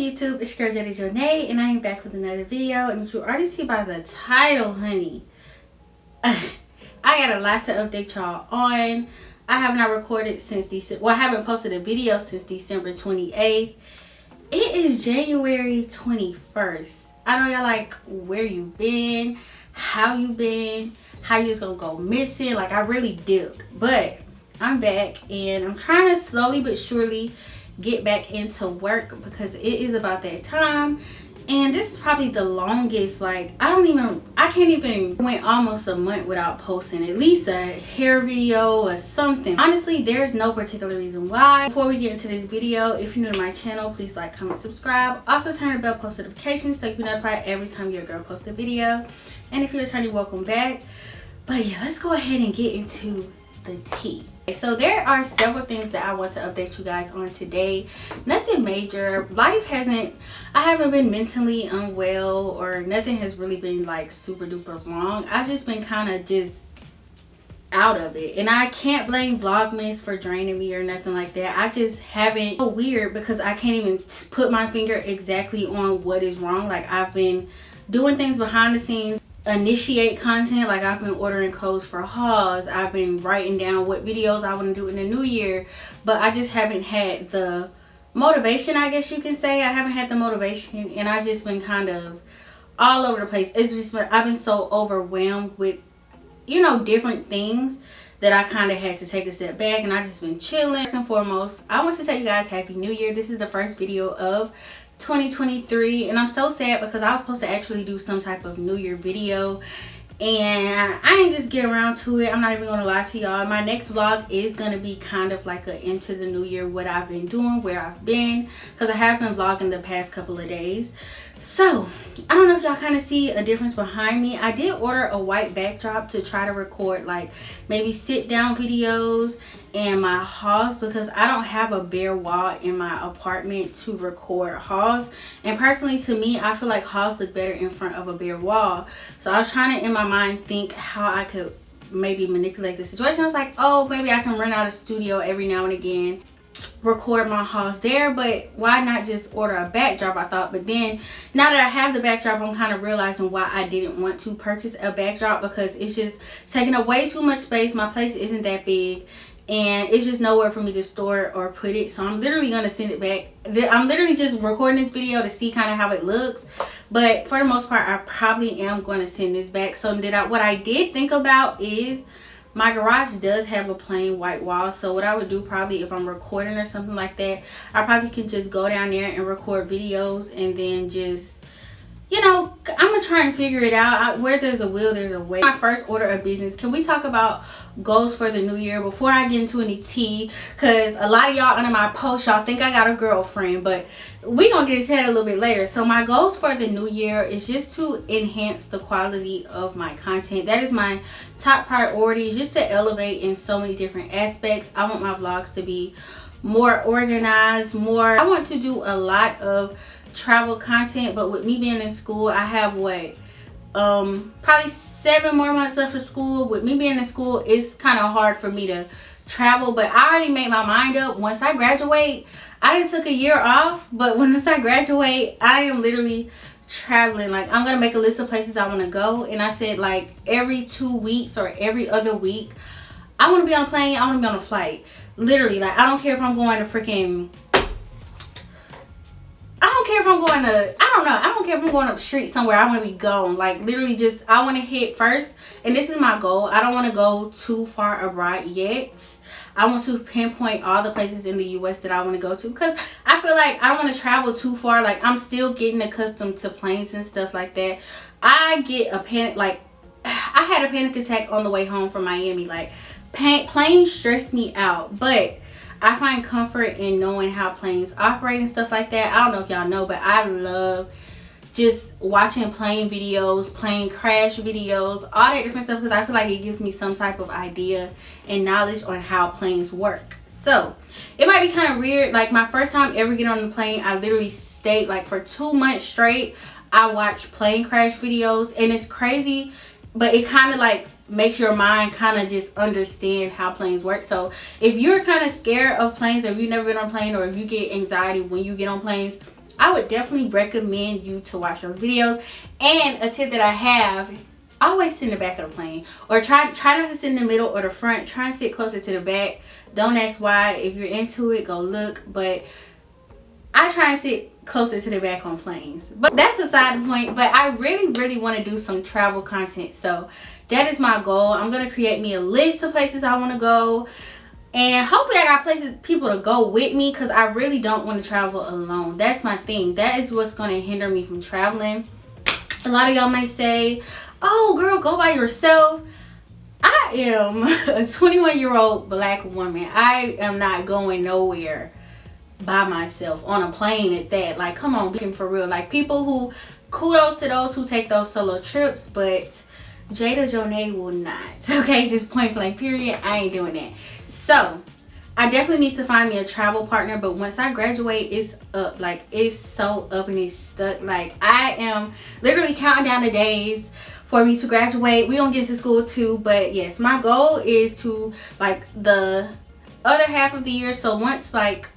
YouTube? It's your girl Janae, and I am back with another video. And as you already see by the title, honey, I got a lot to update y'all on. I have not recorded since December. Well, I haven't posted a video since December 28th. It is January 21st. I know y'all like, where you been, how you been, how you just gonna go missing. Like, I really dipped, but I'm back and I'm trying to slowly but surely get back into work because it is about that time. And this is probably the longest, like, I can't even went almost a month without posting at least a hair video or something. Honestly, there's no particular reason why. Before we get into this video, if you're new to my channel, please like, comment, subscribe. Also turn the bell post notifications so you can be notified every time your girl posts a video. And if you're returning, welcome back. But yeah, let's go ahead and get into the tea. So there are several things that I want to update you guys on today. Nothing major. I haven't been mentally unwell, or nothing has really been like super duper wrong. I've just been kind of just out of it, and I can't blame Vlogmas for draining me or nothing like that. I just haven't. So weird because I can't even put my finger exactly on what is wrong. Like, I've been doing things behind the scenes, initiate content, like I've been ordering codes for hauls, I've been writing down what videos I want to do in the new year, but I just haven't had the motivation, I guess you can say. I haven't had the motivation, and I just been kind of all over the place. It's just I've been so overwhelmed with, you know, different things that I kind of had to take a step back, and I just been chilling. First and foremost, I want to tell you guys Happy New Year. This is the first video of 2023, and I'm so sad because I was supposed to actually do some type of New Year video, and I ain't just get around to it. I'm not even gonna lie to y'all. My next vlog is gonna be kind of like a into the new year, what I've been doing, where I've been, because I have been vlogging the past couple of days. So I don't know if y'all kind of see a difference behind me. I did order a white backdrop to try to record like maybe sit down videos and my hauls, because I don't have a bare wall in my apartment to record hauls, and personally to me I feel like hauls look better in front of a bare wall. So I was trying to in my mind think how I could maybe manipulate the situation. I was like, oh, maybe I can rent out a studio every now and again, record my hauls there, but why not just order a backdrop, I thought. But then now that I have the backdrop, I'm kind of realizing why I didn't want to purchase a backdrop, because it's just taking up way too much space. My place isn't that big, and it's just nowhere for me to store it or put it. So I'm literally gonna send it back. I'm literally just recording this video to see kind of how it looks, but for the most part I probably am going to send this back. So what I did think about is my garage does have a plain white wall, so what I would do probably if I'm recording or something like that, I probably could just go down there and record videos, and then just, you know, I'm gonna try and figure it out. Where there's a will, there's a way. My first order of business, can we talk about goals for the new year before I get into any tea? Because a lot of y'all under my post, y'all think I got a girlfriend, but we gonna get into that a little bit later. So my goals for the new year is just to enhance the quality of my content. That is my top priority, just to elevate in so many different aspects. I want my vlogs to be more organized, I want to do a lot of travel content, but with me being in school, I have probably 7 more months left of school. With me being in school, it's kind of hard for me to travel, but I already made my mind up. Once I graduate, I just took a year off, but once I graduate, I am literally traveling. Like, I'm gonna make a list of places I want to go, and I said like every 2 weeks or every other week I want to be on a plane, I want to be on a flight. Literally, like, I don't care if I'm going to freaking, I don't care if I'm going to, I don't care if I'm going up the street somewhere. I want to be gone. Like, literally just, I want to hit first, and this is my goal. I don't want to go too far abroad yet. I want to pinpoint all the places in the US that I want to go to, because I feel like I don't want to travel too far. Like, I'm still getting accustomed to planes and stuff like that. I get a panic, like, I had a panic attack on the way home from Miami. Like, planes stress me out, but I find comfort in knowing how planes operate and stuff like that. I don't know if y'all know, but I love just watching plane videos, plane crash videos, all that different stuff, because I feel like it gives me some type of idea and knowledge on how planes work. So it might be kind of weird. Like, my first time ever getting on the plane, I literally stayed like for 2 months straight. I watched plane crash videos, and it's crazy, but it kind of like makes your mind kind of just understand how planes work. So if you're kind of scared of planes, or if you've never been on a plane, or if you get anxiety when you get on planes, I would definitely recommend you to watch those videos. And a tip that I have, always sit in the back of the plane, or try not to sit in the middle or the front. Try and sit closer to the back. Don't ask why. If you're into it, go look. But I try and sit closer to the back on planes. But that's a side point. But I really want to do some travel content, so that is my goal. I'm gonna create me a list of places I want to go, and hopefully I got places, people to go with me, because I really don't want to travel alone. That's my thing. That is what's going to hinder me from traveling. A lot of y'all might say, oh girl, go by yourself. I am a 21-year-old black woman. I am not going nowhere by myself on a plane at that. Like, come on, being for real. Like, people who, kudos to those who take those solo trips, but Jada Jonay will not. Okay, just point blank period. I ain't doing that. So I definitely need to find me a travel partner, but once I graduate, it's up. Like, it's so up and it's stuck. Like, I am literally counting down the days for me to graduate. We gonna get to school too, but yes, my goal is to, like, the other half of the year. So once like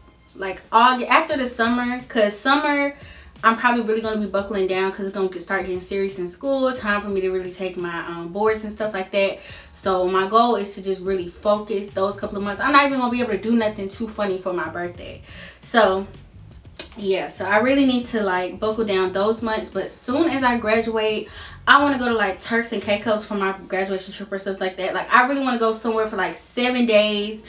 August, after the summer, because summer I'm probably really going to be buckling down, because it's going to start getting serious in school. It's time for me to really take my boards and stuff like that. So my goal is to just really focus those couple of months. I'm not even going to be able to do nothing too funny for my birthday. So yeah, so I really need to like buckle down those months. But soon as I graduate, I want to go to like Turks and Caicos for my graduation trip or something like that. Like, I really want to go somewhere for like 7 days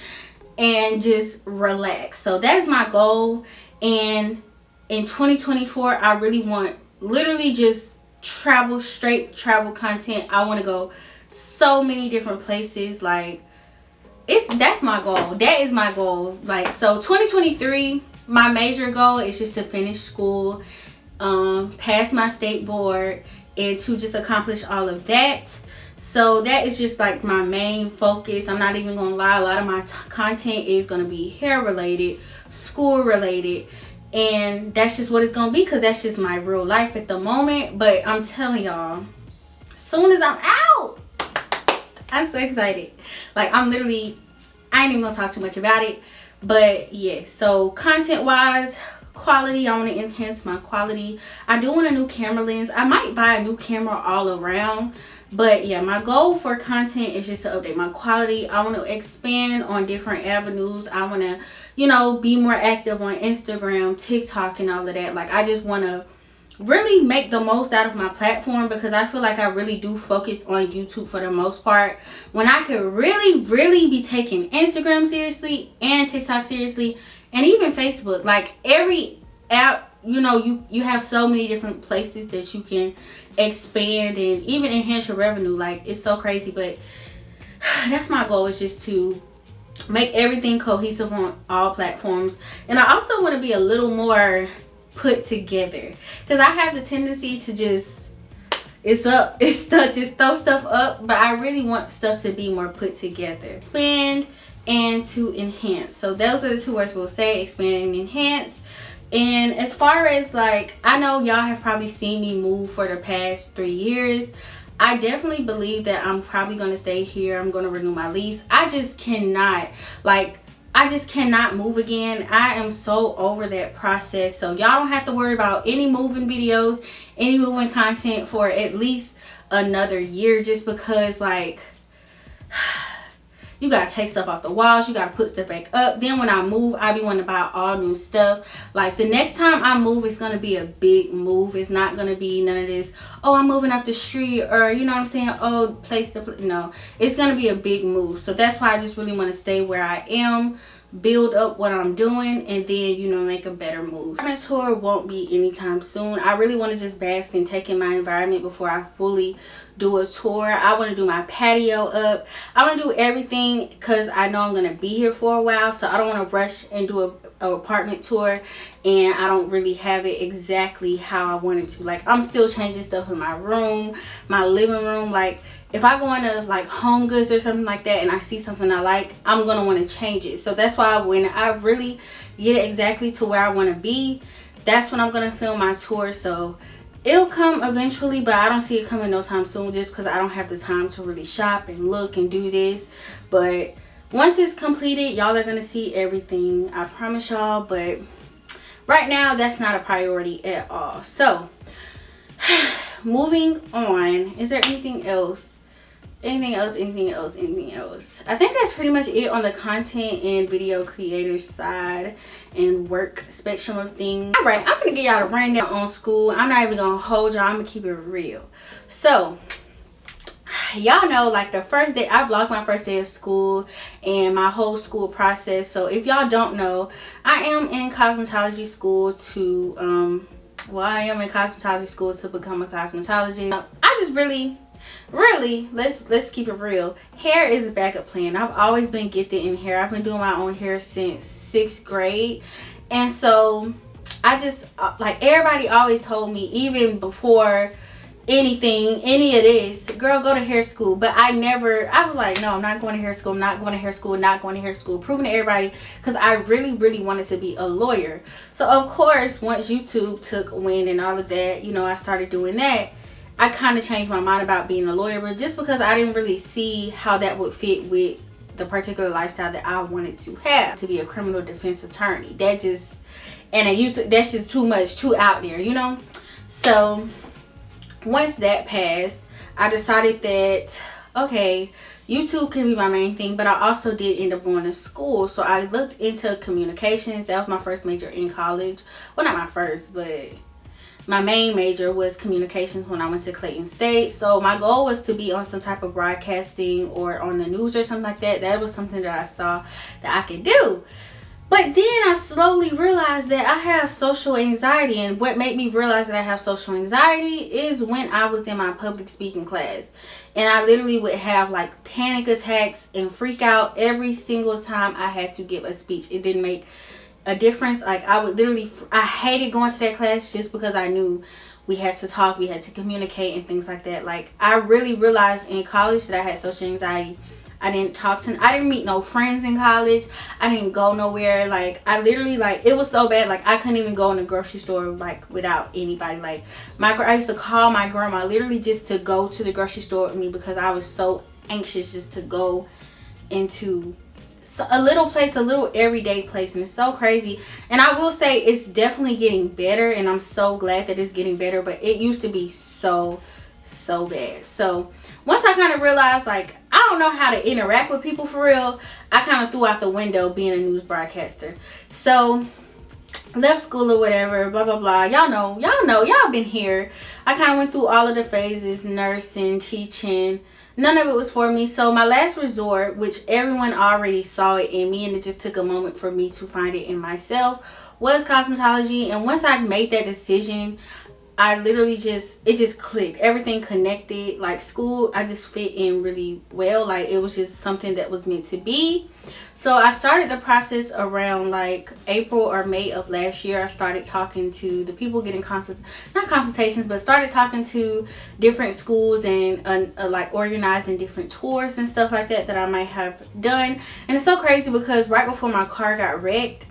and just relax. So that is my goal. And in 2024, I really want literally just travel, straight travel content. I want to go so many different places. Like, that's my goal. That is my goal. Like, so 2023, my major goal is just to finish school, pass my state board, and to just accomplish all of that. So that is just like my main focus. I'm not even gonna lie, a lot of my content is gonna be hair related, school related, and that's just what it's gonna be, because that's just my real life at the moment. But I'm telling y'all, as soon as I'm out, I'm so excited. Like, I'm literally, I ain't even gonna talk too much about it. But yeah, so content wise, quality, I want to enhance my quality. I do want a new camera lens. I might buy a new camera all around. But yeah, my goal for content is just to update my quality. I want to expand on different avenues. I want to, you know, be more active on Instagram, TikTok, and all of that. Like, I just want to really make the most out of my platform, because I feel like I really do focus on YouTube for the most part, when I could really be taking Instagram seriously and TikTok seriously, and even Facebook. Like, every app, you know, you have so many different places that you can expand and even enhance your revenue. Like, it's so crazy. But that's my goal, is just to make everything cohesive on all platforms. And I also want to be a little more put together, because I have the tendency to just, it's up, it's stuck, just throw stuff up. But I really want stuff to be more put together. Expand and to enhance. So those are the two words we'll say: expand and enhance. And as far as, like, I know y'all have probably seen me move for the past 3 years. I definitely believe that I'm probably going to stay here. I'm going to renew my lease. I just cannot, like, I just cannot move again. I am so over that process. So y'all don't have to worry about any moving videos, any moving content for at least another year, just because, like, you gotta take stuff off the walls, you gotta put stuff back up. Then when I move, I be wanting to buy all new stuff. Like, the next time I move, it's gonna be a big move. It's not gonna be none of this, oh, I'm moving up the street, or, you know what I'm saying, oh, place to no. It's gonna be a big move. So that's why I just really want to stay where I am, build up what I'm doing, and then, you know, make a better move. My tour won't be anytime soon. I really want to just bask and take in my environment before I fully do a tour. I want to do my patio up. I want to do everything, because I know I'm going to be here for a while. So I don't want to rush and do a apartment tour and I don't really have it exactly how I wanted to. Like, I'm still changing stuff in my room, my living room. Like, if I go into like Home Goods or something like that and I see something I like, I'm gonna want to change it. So that's why when I really get it exactly to where I want to be, that's when I'm gonna film my tour. So it'll come eventually, but I don't see it coming no time soon, just because I don't have the time to really shop and look and do this. But once it's completed, y'all are gonna see everything, I promise y'all. But right now that's not a priority at all. So moving on, is there anything else? Anything else? I think that's pretty much it on the content and video creator side and work spectrum of things. All right, I'm gonna give y'all a rundown on school. I'm not even gonna hold y'all, I'm gonna keep it real. So y'all know, like, the first day I vlogged my first day of school and my whole school process. So if y'all don't know, I am in cosmetology school to I am in cosmetology school to become a cosmetologist. I just really, let's keep it real, hair is a backup plan. I've always been gifted in hair. I've been doing my own hair since 6th grade, and so I just like, everybody always told me, even before any of this, girl, go to hair school. But I was like, no, I'm not going to hair school, proving to everybody, because I really wanted to be a lawyer. So of course, once YouTube took wind and all of that, you know, I started doing that. I kind of changed my mind about being a lawyer, but just because I didn't really see how that would fit with the particular lifestyle that I wanted to have, to be a criminal defense attorney. That just, and a YouTube, that's just too much, too out there, you know. So once that passed, I decided that, okay, YouTube can be my main thing, but I also did end up going to school. So I looked into communications. That was my first major in college. Well, not my first, but my main major was communications when I went to Clayton State. So my goal was to be on some type of broadcasting or on the news or something like that. That was something that I saw that I could do. But then I slowly realized that I have social anxiety, and what made me realize that I have social anxiety is when I was in my public speaking class, and I literally would have like panic attacks and freak out every single time I had to give a speech. It didn't make a difference. Like, I would literally, I hated going to that class just because I knew we had to talk, we had to communicate and things like that. Like, I really realized in college that I had social anxiety. I didn't meet no friends in college. I didn't go nowhere. Like, I literally, like, it was so bad. Like, I couldn't even go in the grocery store, like, without anybody. Like, I used to call my grandma literally just to go to the grocery store with me, because I was so anxious just to go into a little place, a little everyday place. And it's so crazy. And I will say it's definitely getting better, and I'm so glad that it's getting better, but it used to be so bad. So once I kind of realized, like, I don't know how to interact with people for real, I kind of threw out the window being a news broadcaster. So left school or whatever, blah blah blah. Y'all know, y'all been here. I kind of went through all of the phases: nursing, teaching. None of it was for me. So my last resort, which everyone already saw it in me, and it just took a moment for me to find it in myself, was cosmetology. And once I made that decision, I literally it just clicked. Everything connected. Like, school, I just fit in really well. Like, it was just something that was meant to be. So I started the process around like April or May of last year. I started talking to the people, getting not consultations, but started talking to different schools and like organizing different tours and stuff like that I might have done. And it's so crazy because right before my car got wrecked,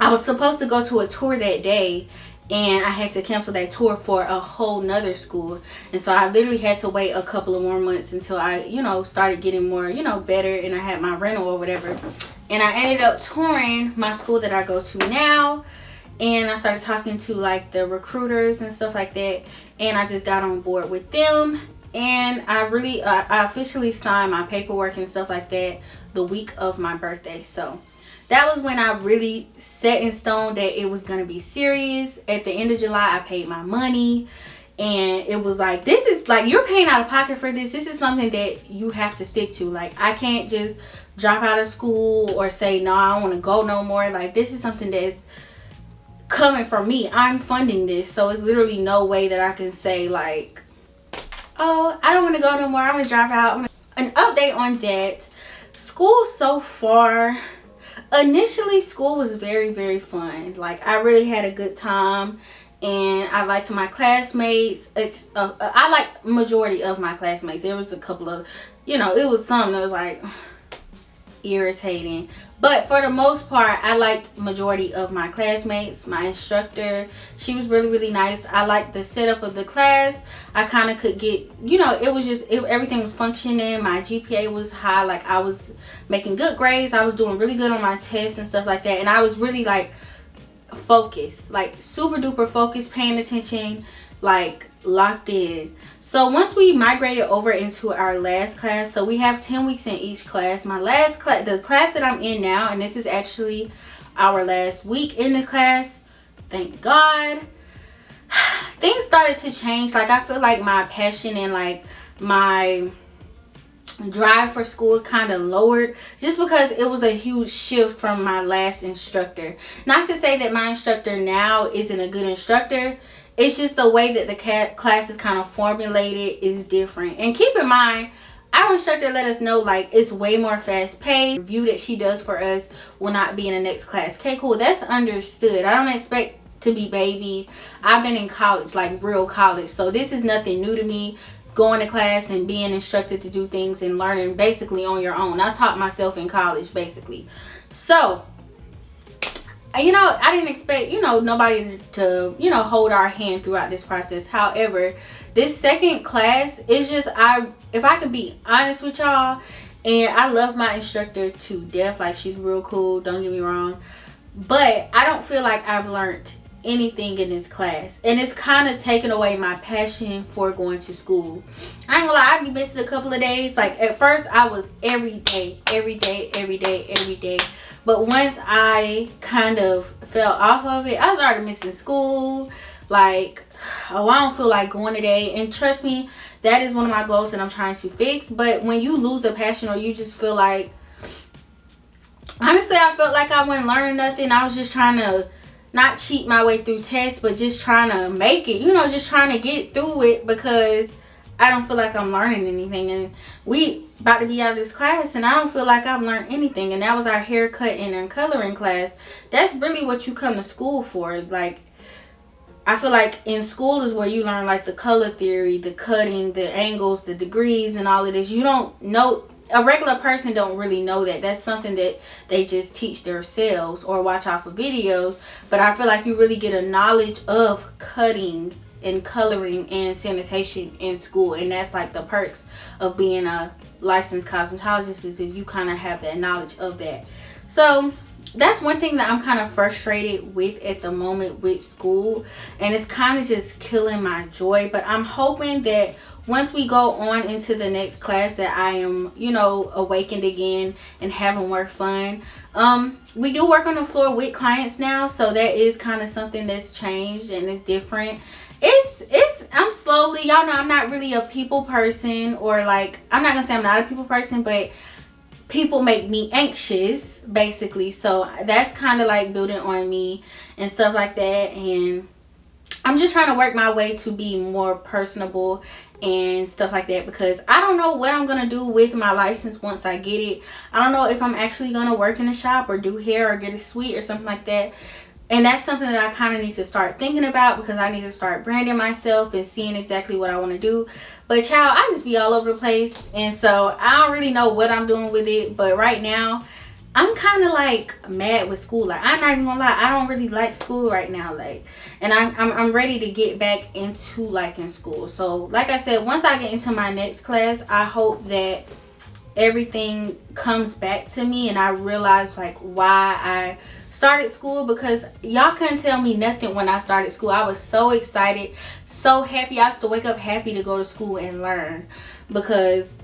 I was supposed to go to a tour that day, and I had to cancel that tour for a whole nother school. And so I literally had to wait a couple of more months until I, you know, started getting more, you know, better, and I had my rental or whatever. And I ended up touring my school that I go to now, and I started talking to like the recruiters and stuff like that, and I just got on board with them. And I officially signed my paperwork and stuff like that the week of my birthday. So that was when I really set in stone that it was going to be serious. At the end of July, I paid my money. And it was like, this is like, you're paying out of pocket for this. This is something that you have to stick to. Like, I can't just drop out of school or say, no, I don't want to go no more. Like, this is something that's coming from me. I'm funding this. So it's literally no way that I can say like, oh, I don't want to go no more, I'm going to drop out. An update on that. School so far, initially school was very fun. Like, I really had a good time, and I liked my classmates. I like majority of my classmates. There was a couple of, you know, it was some that was like irritating, but for the most part I liked majority of my classmates. My instructor, she was really nice. I liked the setup of the class. I kind of could get, you know, it was just, everything was functioning. My GPA was high. Like, I was making good grades. I was doing really good on my tests and stuff like that, and I was really like focused, like super duper focused, paying attention, like locked in. So once we migrated over into our last class, so we have 10 weeks in each class. My last class, the class that I'm in now, and this is actually our last week in this class, thank God, things started to change. Like I feel like my passion and like my drive for school kind of lowered, just because it was a huge shift from my last instructor. Not to say that my instructor now isn't a good instructor, it's just the way that the class is kind of formulated is different. And keep in mind, our instructor let us know like it's way more fast paced. Review that she does for us will not be in the next class. Okay, cool, that's understood. I don't expect to be baby. I've been in college, like real college, so this is nothing new to me. Going to class and being instructed to do things and learning basically on your own. I taught myself in college basically. So, you know, I didn't expect, you know, nobody to, you know, hold our hand throughout this process. However, this second class is just, if I could be honest with y'all, and I love my instructor to death. Like, she's real cool, don't get me wrong. But I don't feel like I've learned anything in this class, and it's kind of taken away my passion for going to school. I ain't gonna lie, I'd be missing a couple of days. Like at first I was every day, but once I kind of fell off of it, I started missing school. Like, oh, I don't feel like going today. And trust me, that is one of my goals that I'm trying to fix. But when you lose a passion, or you just feel like, honestly, I felt like I wasn't learning nothing. I was just trying to not cheat my way through tests, but just trying to make it, you know, just trying to get through it, because I don't feel like I'm learning anything. And we about to be out of this class, and I don't feel like I've learned anything. And that was our haircut and coloring class. That's really what you come to school for. Like, I feel like in school is where you learn like the color theory, the cutting, the angles, the degrees, and all of this. You don't know, a regular person don't really know that. That's something that they just teach themselves or watch off of videos. But I feel like you really get a knowledge of cutting and coloring and sanitation in school. And that's like the perks of being a licensed cosmetologist, is if you kind of have that knowledge of that. So that's one thing that I'm kind of frustrated with at the moment with school, and it's kind of just killing my joy. But I'm hoping that once we go on into the next class that I am, you know, awakened again and having more fun. We do work on the floor with clients now, so that is kind of something that's changed and it's different. I'm slowly, y'all know I'm not really a people person, or like, I'm not gonna say I'm not a people person, but people make me anxious basically. So that's kind of like building on me and stuff like that. And I'm just trying to work my way to be more personable and stuff like that, because I don't know what I'm gonna do with my license once I get it. I don't know if I'm actually gonna work in a shop or do hair or get a suite or something like that. And that's something that I kind of need to start thinking about, because I need to start branding myself and seeing exactly what I want to do. But child, I just be all over the place, and so I don't really know what I'm doing with it. But right now I'm kind of like mad with school. Like, I'm not even gonna lie, I don't really like school right now. Like, and I'm ready to get back into liking school. So like I said, once I get into my next class, I hope that everything comes back to me and I realize like why I started school, because y'all couldn't tell me nothing when I started school. I was so excited, so happy. I used to wake up happy to go to school and learn, because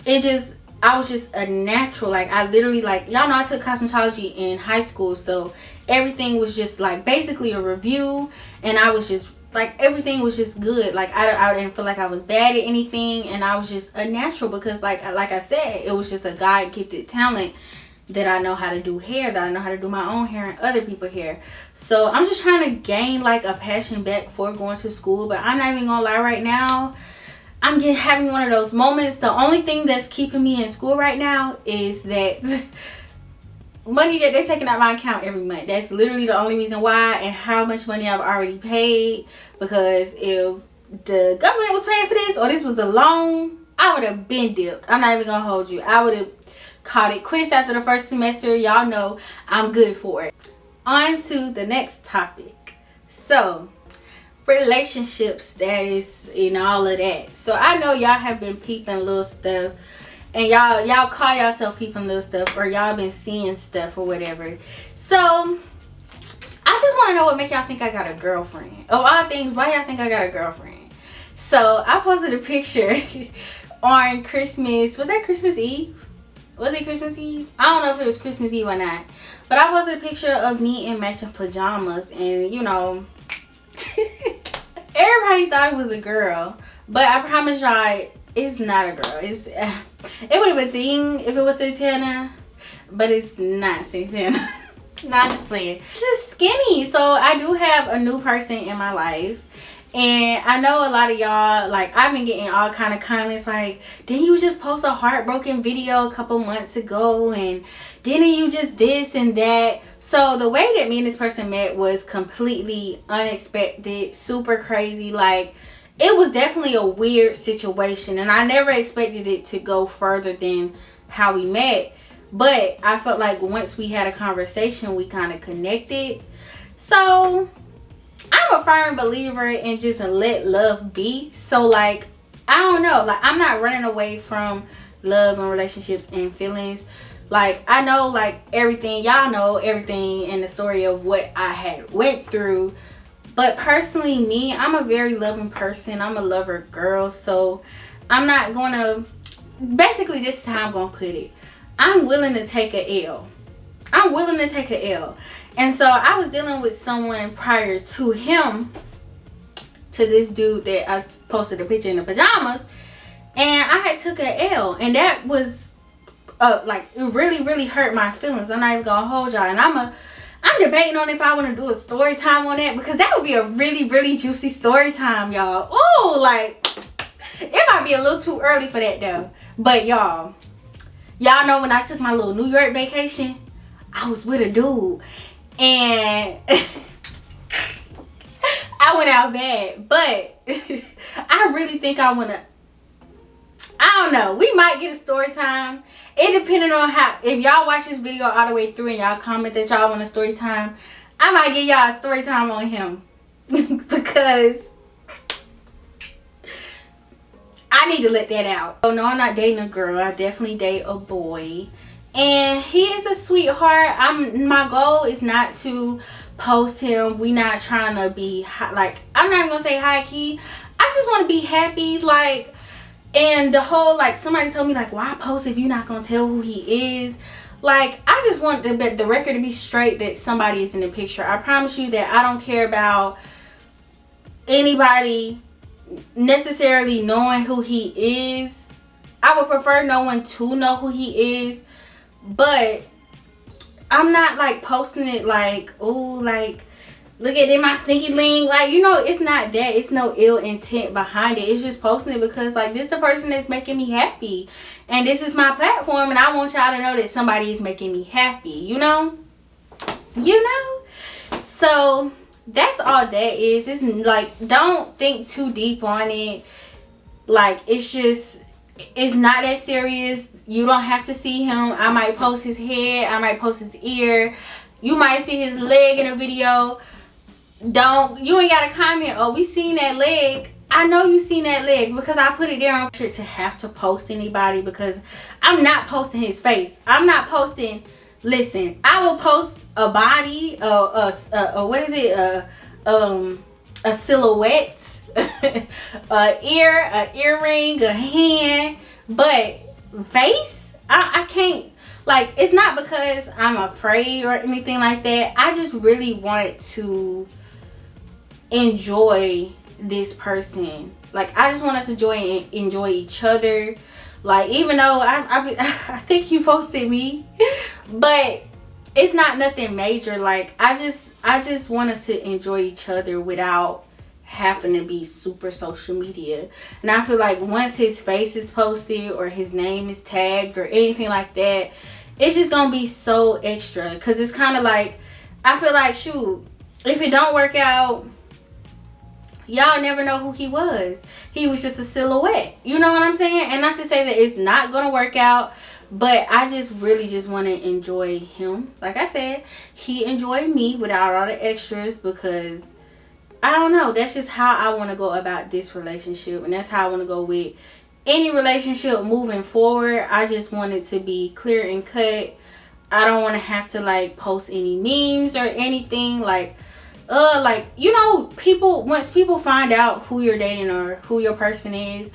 I was just a natural. Like, I literally, like, y'all know I took cosmetology in high school, so everything was just like basically a review, and I was just like, everything was just good. Like, I didn't feel like I was bad at anything, and I was just a natural, because like I said, it was just a God gifted talent that I know how to do hair, that I know how to do my own hair and other people's hair. So I'm just trying to gain like a passion back for going to school. But I'm not even gonna lie, right now I'm having one of those moments. The only thing that's keeping me in school right now is that money that they're taking out my account every month. That's literally the only reason why, and how much money I've already paid. Because if the government was paying for this, or this was a loan, I would have been dipped. I'm not even gonna hold you. I would have caught it quits after the first semester. Y'all know I'm good for it. On to the next topic. So, relationship status and all of that. So I know y'all have been peeping little stuff, and y'all call yourself peeping little stuff, or y'all been seeing stuff or whatever. So I I just want to know what make y'all think I got a girlfriend. Of all things, why y'all think I got a girlfriend? So I posted a picture on Christmas. Was that Christmas Eve? Was it Christmas Eve? I don't know if it was Christmas Eve or not. But I posted a picture of me in matching pajamas. And, you know, everybody thought it was a girl. But I promise y'all, it's not a girl. It would have been a thing if it was Santana. But it's not Santana. Not just playing. It's just skinny. So I do have a new person in my life. And I know a lot of y'all, like, I've been getting all kind of comments like, didn't you just post a heartbroken video a couple months ago? And didn't you just this and that? So the way that me and this person met was completely unexpected, super crazy. Like, it was definitely a weird situation. And I never expected it to go further than how we met. But I felt like once we had a conversation, we kind of connected. So I'm a firm believer in just let love be. So like, I don't know, like I'm not running away from love and relationships and feelings. Like I know like everything, y'all know everything in the story of what I had went through. But personally me, I'm a very loving person. I'm a lover girl. So I'm not gonna, basically this is how I'm gonna put it. I'm willing to take a L. I'm willing to take a L. And so I was dealing with someone prior to him, to this dude that I posted a picture in the pajamas, and I had took a L, and that was like it really hurt my feelings. I'm not even gonna hold y'all, and I'm debating on if I want to do a story time on that, because that would be a really juicy story time, y'all. Oh, like it might be a little too early for that though. But y'all know when I took my little New York vacation, I was with a dude. And I went out bad. But I really think I want to, I don't know. We might get a story time. It depending on how, if y'all watch this video all the way through and y'all comment that y'all want a story time, I might give y'all a story time on him. Because I need to let that out. Oh no, I'm not dating a girl. I definitely date a boy. And he is a sweetheart. My goal is not to post him. We not trying to be like, I'm not even gonna say high key. I just want to be happy. Like, and the whole, like, somebody told me like, why post if you're not gonna tell who he is? Like, I just want the record to be straight that somebody is in the picture. I promise you that I don't care about anybody necessarily knowing who he is. I would prefer no one to know who he is. But I'm not like posting it like, oh, like look at it, my sneaky link. Like, you know, it's not that. It's no ill intent behind it. It's just posting it because like this the person that's making me happy, and this is my platform, and I want y'all to know that somebody is making me happy, you know. So that's all that is. It's like, don't think too deep on it. Like, it's just, it's not that serious. You don't have to see him. I might post his head, I might post his ear, you might see his leg in a video. You ain't gotta comment, oh, we seen that leg. I know you seen that leg because I put it there on shit to have to post anybody, because I'm not posting his face. I'm not posting, listen, I will post a body, what is it, a silhouette, a earring, a hand, but face, I can't. Like, it's not because I'm afraid or anything like that. I just really want to enjoy this person. Like, I just want us to enjoy each other. Like, even though I think you posted me, but it's not nothing major. Like, I just want us to enjoy each other without having to be super social media. And I feel like once his face is posted or his name is tagged or anything like that, it's just gonna be so extra, because it's kind of like, I feel like, shoot, if it don't work out, y'all never know who he was. He was just a silhouette, you know what I'm saying? And not to say that it's not gonna work out, but I just really just want to enjoy him. Like I said, he enjoyed me without all the extras, because I don't know, that's just how I want to go about this relationship, and that's how I want to go with any relationship moving forward. I just want it to be clear and cut. I don't want to have to like post any memes or anything. Like you know, people, once people find out who you're dating or who your person is,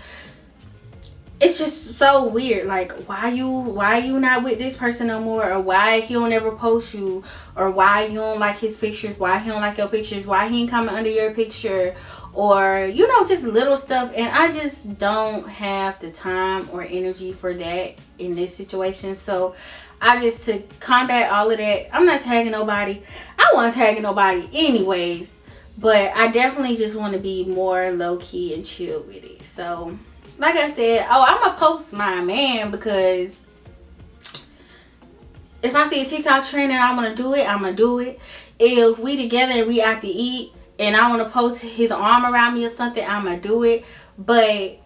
it's just so weird. Like, why you not with this person no more, or why he don't ever post you, or why you don't like his pictures, why he don't like your pictures, why he ain't comment under your picture, or you know, just little stuff. And I just don't have the time or energy for that in this situation. So I just, to combat all of that, I'm not tagging nobody. I wasn't tagging nobody anyways, but I definitely just want to be more low-key and chill with it. So like I said, I'm gonna post my man, because if I see a TikTok trend and I want to do it, I'm gonna do it. If we together and we out to eat and I want to post his arm around me or something, I'm gonna do it. But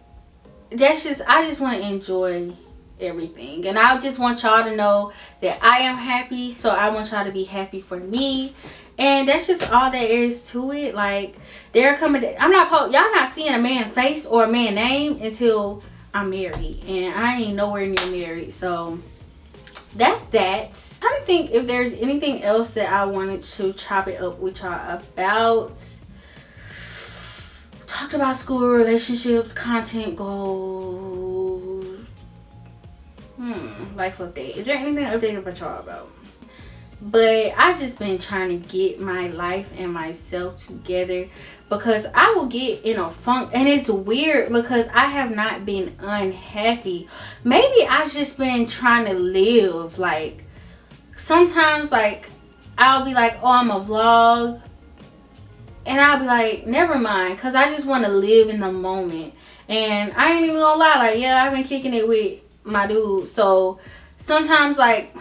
that's just, I just want to enjoy everything, and I just want y'all to know that I am happy, so I want y'all to be happy for me. And that's just all there is to it. Like, they're coming, y'all not seeing a man's face or a man's name until I'm married, and I ain't nowhere near married. So that's that. I'm trying to think if there's anything else that I wanted to chop it up with y'all about. Talked about school, relationships, content goals, life update. Is there anything to update about y'all about? But I just been trying to get my life and myself together, because I will get in a funk, and it's weird because I have not been unhappy. Maybe I just been trying to live. Like, sometimes like I'll be like, oh, I'm a vlog, and I'll be like, never mind, because I just want to live in the moment. And I ain't even gonna lie, like, yeah, I've been kicking it with my dude. So sometimes like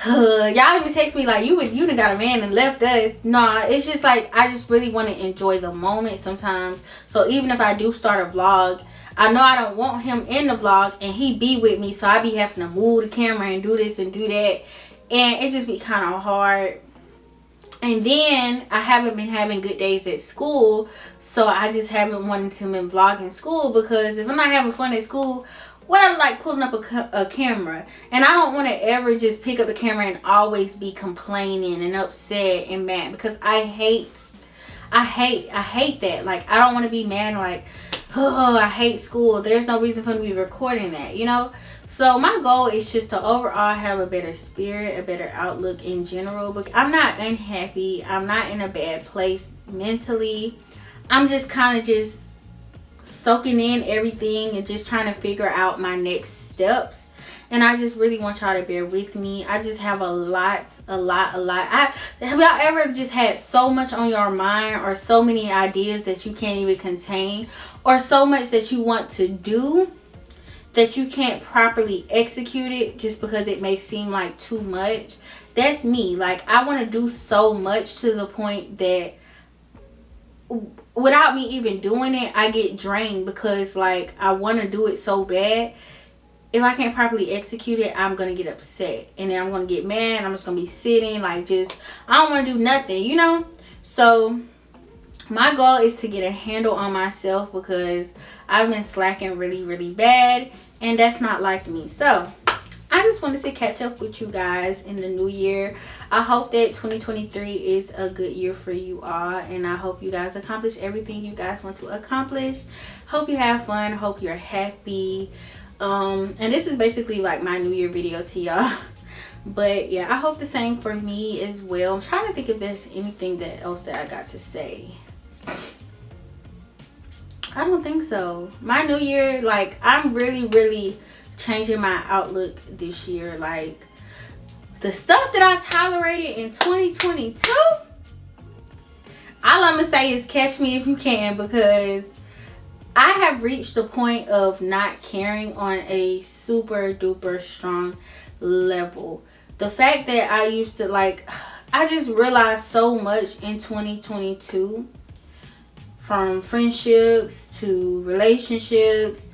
y'all even text me like, you done got a man and left us. Nah, it's just like, I just really want to enjoy the moment sometimes. So even if I do start a vlog, I know I don't want him in the vlog and he be with me, so I be having to move the camera and do this and do that, and it just be kind of hard. And then I haven't been having good days at school, so I just haven't wanted to been vlogging school, because if I'm not having fun at school, what I like pulling up a camera, and I don't want to ever just pick up the camera and always be complaining and upset and mad, because I hate that. Like, I don't want to be mad like, oh, I hate school. There's no reason for me to be recording that, you know. So my goal is just to overall have a better spirit, a better outlook in general. But I'm not unhappy. I'm not in a bad place mentally. I'm just kind of just soaking in everything and just trying to figure out my next steps. And I just really want y'all to bear with me. I just have a lot. Have y'all ever just had so much on your mind, or so many ideas that you can't even contain, or so much that you want to do that you can't properly execute it just because it may seem like too much? That's me. Like, I want to do so much to the point that without me even doing it, I get drained, because like, I want to do it so bad. If I can't properly execute it, I'm going to get upset, and then I'm going to get mad. I'm just going to be sitting like, just, I don't want to do nothing, you know. So my goal is to get a handle on myself, because I've been slacking really bad, and that's not like me. So I just wanted to catch up with you guys in the new year. I hope that 2023 is a good year for you all, and I hope you guys accomplish everything you guys want to accomplish. Hope you have fun. Hope you're happy. And this is basically like my new year video to y'all. But yeah, I hope the same for me as well. I'm trying to think if there's anything else that I got to say. I don't think so. My new year, like, I'm really changing my outlook this year. Like, the stuff that I tolerated in 2022, all I'm gonna say is catch me if you can, because I have reached the point of not caring on a super duper strong level. The fact that I used to, like, I just realized so much in 2022, from friendships to relationships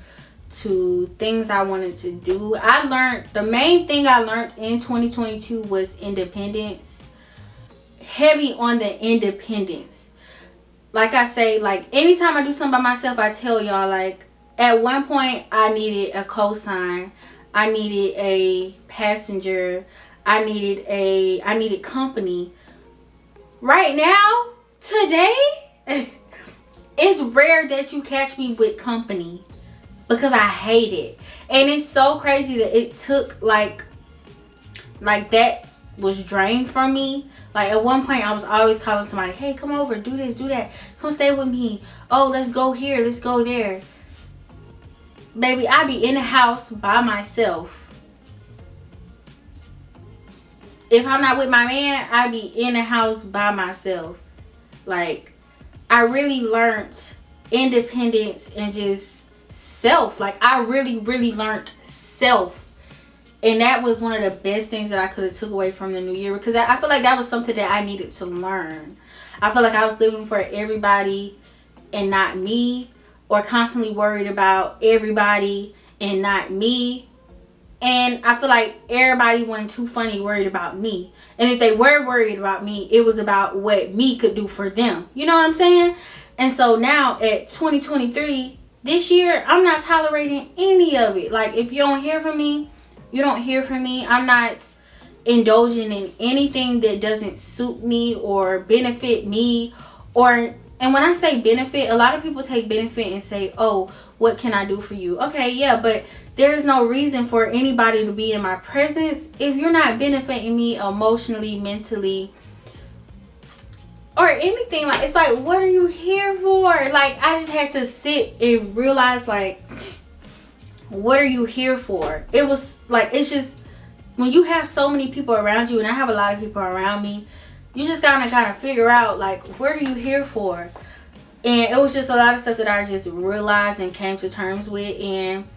to things I wanted to do. I learned, the main thing I learned in 2022 was independence. Heavy on the independence. Like I say, like, anytime I do something by myself, I tell y'all, like, at one point I needed a cosign. I needed a passenger. I needed company. Right now, today, it's rare that you catch me with company because I hate it. And it's so crazy that it took like that was drained from me. Like at one point I was always calling somebody, hey, come over, do this, do that, come stay with me, oh, let's go here, let's go there. Baby, I be in the house by myself. If I'm not with my man, I be in the house by myself. Like, I really learned independence and just self. Like, I really learned self. And that was one of the best things that I could have took away from the new year, because I feel like that was something that I needed to learn. I feel like I was living for everybody and not me, or constantly worried about everybody and not me. And I feel like everybody wasn't too funny worried about me. And if they were worried about me, it was about what me could do for them. You know what I'm saying? And so now at 2023, this year, I'm not tolerating any of it. Like, if you don't hear from me, you don't hear from me. I'm not indulging in anything that doesn't suit me or benefit me. And when I say benefit, a lot of people take benefit and say, oh, what can I do for you? Okay, yeah, but there's no reason for anybody to be in my presence if you're not benefiting me emotionally, mentally, or anything. Like, it's like, what are you here for? Like, I just had to sit and realize, like, what are you here for? It was like, it's just, when you have so many people around you, and I have a lot of people around me, you just gotta kind of figure out, like, what are you here for? And it was just a lot of stuff that I just realized and came to terms with. And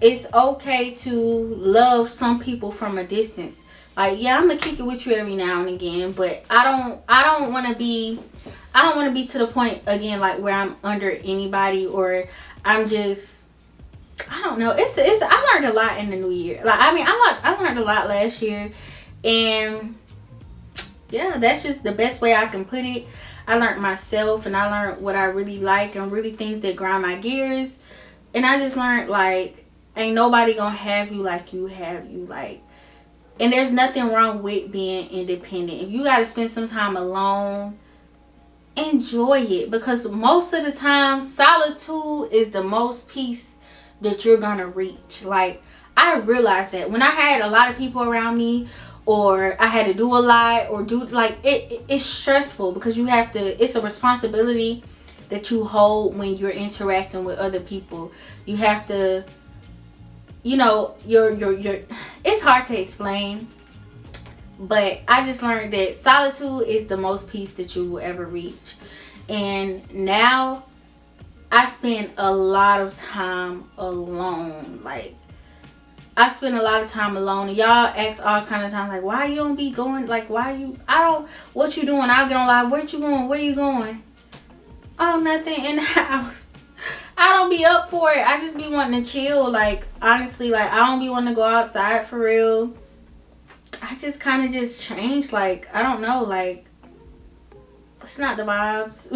it's okay to love some people from a distance. Like, yeah, I'm gonna kick it with you every now and again, but I don't want to be to the point again, like, where I'm under anybody, or I'm just, I don't know. I learned a lot in the new year. Like, I mean, I learned a lot last year, and yeah, that's just the best way I can put it. I learned myself, and I learned what I really like, and really things that grind my gears. And I just learned, like, ain't nobody gonna have you like you have you. Like, and there's nothing wrong with being independent. If you gotta spend some time alone, enjoy it, because most of the time solitude is the most peace that you're gonna reach. Like, I realized that when I had a lot of people around me, or I had to do a lot, or do, like, it's stressful, because you have to, it's a responsibility that you hold when you're interacting with other people. You have to, you know, it's hard to explain, but I just learned that solitude is the most peace that you will ever reach. And now I spend a lot of time alone. Like, I spend a lot of time alone. And y'all ask all kind of time, like, why you don't be going? Like, why you, what you doing? I'll get on live. Where you going? Where you going? Oh, nothing, in the house. I don't be up for it. I just be wanting to chill. Like, honestly, like, I don't be wanting to go outside for real. I just kind of just changed. Like, I don't know. Like, it's not the vibes.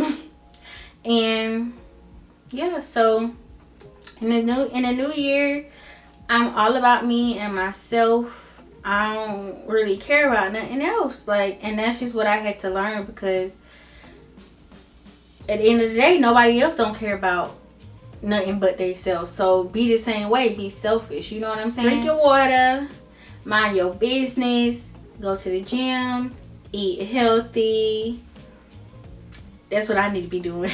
And yeah, so in the new year, I'm all about me and myself. I don't really care about nothing else. Like, and that's just what I had to learn, because at the end of the day, nobody else don't care about nothing but themselves. So be the same way. Be selfish. You know what I'm saying? Drink your water. Mind your business. Go to the gym. Eat healthy. That's what I need to be doing.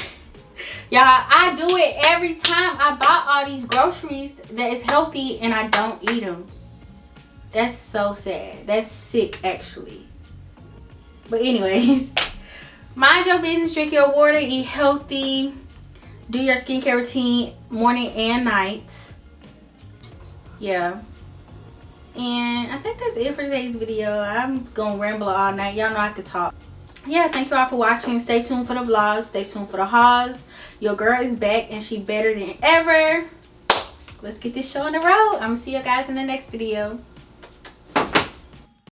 Y'all, I do it every time. I buy all these groceries that is healthy and I don't eat them. That's so sad. That's sick, actually. But anyways, mind your business, drink your water, eat healthy, do your skincare routine morning and night. Yeah. And I think that's it for today's video. I'm gonna ramble all night. Y'all know I could talk. Yeah, thank you all for watching. Stay tuned for the vlogs. Stay tuned for the hauls. Your girl is back and she better than ever. Let's get this show on the road. I'm gonna see you guys in the next video.